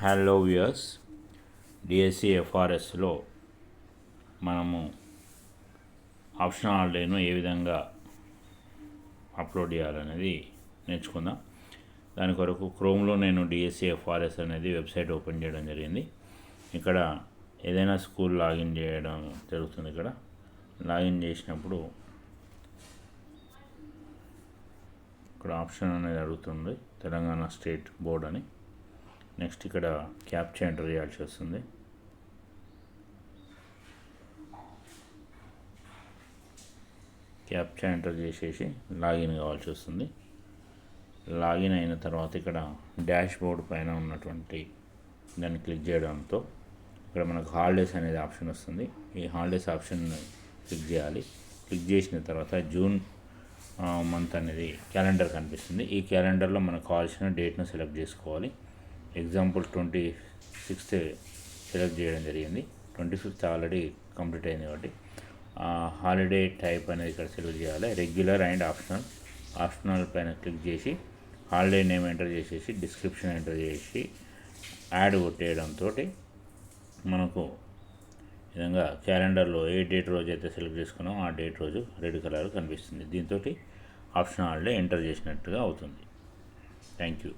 Hello viewers, DSC ఎఫ్ఆర్ఎస్లో మనము optional హాలిడేను ఏ విధంగా upload చేయాలనేది నేర్చుకుందాం. దాని కొరకు క్రోమ్లో నేను డిఎస్సి ఎఫ్ఆర్ఎస్ అనేది వెబ్సైట్ ఓపెన్ చేయడం జరిగింది. ఇక్కడ ఏదైనా స్కూల్ లాగిన్ చేయడం జరుగుతుంది. ఇక్కడ లాగిన్ చేసినప్పుడు ఇక్కడ ఆప్షన్ అనేది అడుగుతుంది, తెలంగాణ స్టేట్ బోర్డ్ అని. నెక్స్ట్ ఇక్కడ క్యాప్చా ఎంటర్ చేయాల్సి వస్తుంది. క్యాప్చా ఎంటర్ చేసేసి లాగిన్ కావాల్సి వస్తుంది. లాగిన్ అయిన తర్వాత ఇక్కడ డాష్ బోర్డ్ పైన ఉన్నటువంటి దాన్ని క్లిక్ చేయడంతో ఇక్కడ మనకు హాలిడేస్ అనేది ఆప్షన్ వస్తుంది. ఈ హాలిడేస్ ఆప్షన్ క్లిక్ చేయాలి. క్లిక్ చేసిన తర్వాత జూన్ మంత్ అనేది క్యాలెండర్ కనిపిస్తుంది. ఈ క్యాలెండర్లో మనకు కావాల్సిన డేట్ను సెలెక్ట్ చేసుకోవాలి. ఎగ్జాంపుల్ 26th సెలెక్ట్ చేయడం జరిగింది. 25th ఆల్రెడీ కంప్లీట్ అయింది కాబట్టి హాలిడే టైప్ అనేది ఇక్కడ సెలెక్ట్ చేయాలి. రెగ్యులర్ అండ్ ఆప్షనల్ పైన క్లిక్ చేసి హాలిడే నేమ్ ఎంటర్ చేసేసి డిస్క్రిప్షన్ ఎంటర్ చేసి యాడ్ కొట్టేయడంతో మనకు విధంగా క్యాలెండర్లో ఏ డేట్ రోజు అయితే సెలెక్ట్ చేసుకున్నామో ఆ డేట్ రోజు రెడ్ కలర్ కనిపిస్తుంది. దీంతో ఆప్షనల్ హాలిడే ఎంటర్ చేసినట్టుగా అవుతుంది. Thank you.